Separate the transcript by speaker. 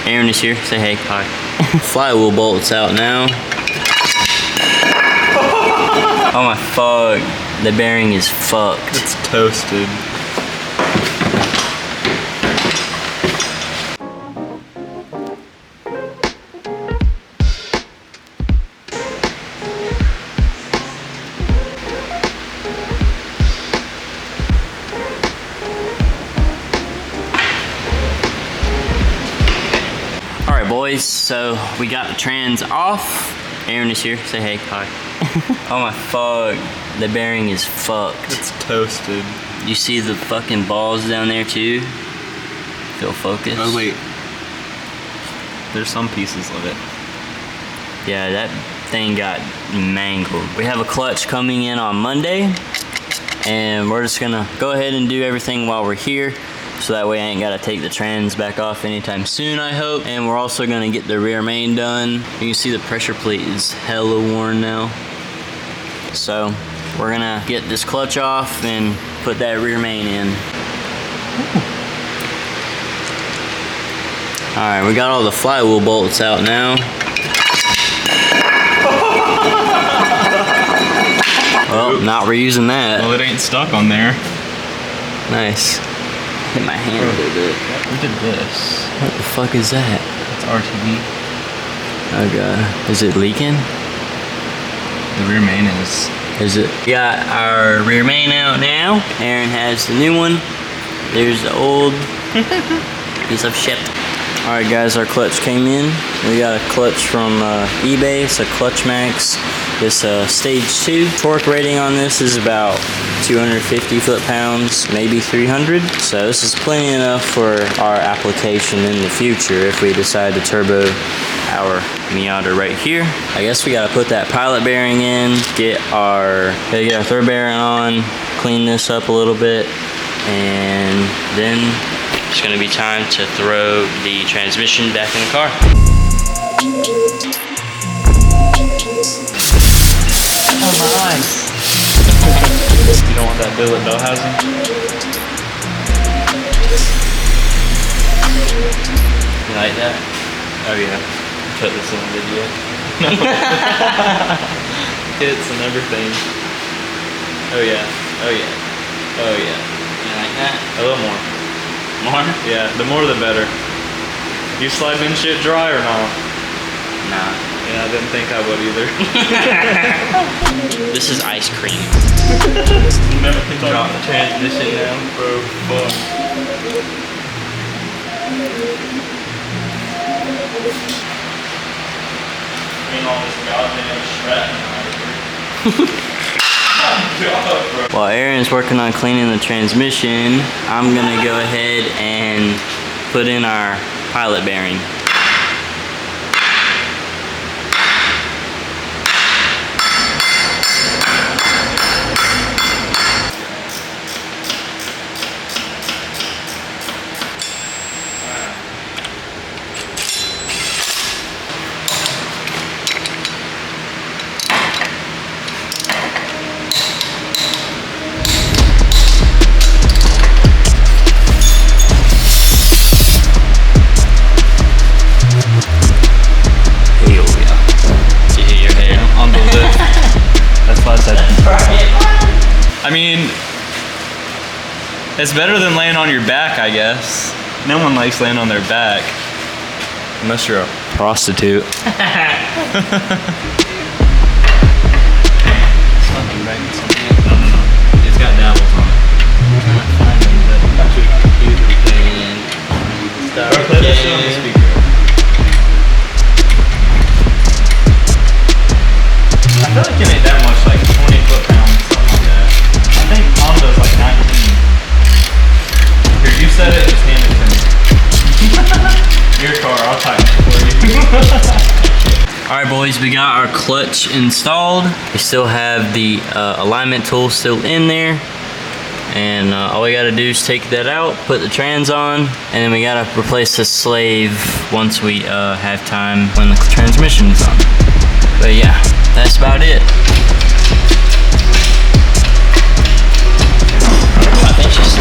Speaker 1: Aaron is here. Say hey. Hi. Flywheel bolt's out now. Oh my fuck. The bearing is fucked.
Speaker 2: It's toasted.
Speaker 1: Boys, so we got the trans off. Aaron is here. Say hey. Hi. Oh my fuck. The bearing is fucked.
Speaker 2: It's toasted.
Speaker 1: You see the fucking balls down there too? Feel focused.
Speaker 2: Oh wait. There's some pieces of it.
Speaker 1: Yeah, that thing got mangled. We have a clutch coming in on Monday, and we're just gonna go ahead and do everything while we're here. So that way I ain't gotta take the trans back off anytime soon, I hope. And we're also gonna get the rear main done. You can see the pressure plate is hella worn now. So we're gonna get this clutch off and put that rear main in. All right, we got all the flywheel bolts out now. Well, not reusing that.
Speaker 2: Well, it ain't stuck on there.
Speaker 1: Nice. Hit my hand a little bit.
Speaker 2: Who did this?
Speaker 1: What the fuck is that?
Speaker 2: It's RTV.
Speaker 1: Oh god. Is it leaking?
Speaker 2: The rear main is.
Speaker 1: Is it? We got our rear main out now. Aaron has the new one. There's the old piece of shit. Alright guys, our clutch came in. We got a clutch from eBay. It's a Clutch Max. This stage 2. Torque rating on this is about 250 foot-pounds, maybe 300. So this is plenty enough for our application in the future if we decide to turbo our Miata right here. I guess we gotta put that pilot bearing in, get our throw bearing on, clean this up a little bit, and then it's gonna be time to throw the transmission back in the car.
Speaker 2: Oh my eyes. You don't want that billet Bellhausen?
Speaker 1: You like that?
Speaker 2: Oh yeah. Put this in the video. Hits and everything. Oh yeah. Oh yeah. Oh yeah.
Speaker 1: You like that?
Speaker 2: A little more.
Speaker 1: More?
Speaker 2: Yeah, the more the better. You slide in shit dry or not?
Speaker 1: Nah.
Speaker 2: Yeah, I didn't think I would either.
Speaker 1: This is ice cream.
Speaker 2: Never
Speaker 1: Drop the transmission down.
Speaker 2: Bro, fuck. All this goddamn shrapnel.
Speaker 1: While Aaron's working on cleaning the transmission, I'm gonna go ahead and put in our pilot bearing.
Speaker 2: I mean, it's better than laying on your back, I guess. No one likes laying on their back. Unless you're a prostitute.
Speaker 1: It's got dabbles on it.
Speaker 2: Play this shit on the speaker. I feel like it ain't that much, like 20 foot-pounds, something like that. I think Honda's like 19. Here, you said it, just hand it to me. Your car, I'll tighten it for you.
Speaker 1: Alright boys, we got our clutch installed. We still have the alignment tool still in there. And all we gotta do is take that out, put the trans on, and then we gotta replace the slave once we have time when the transmission's on. But yeah, that's about it. I think she's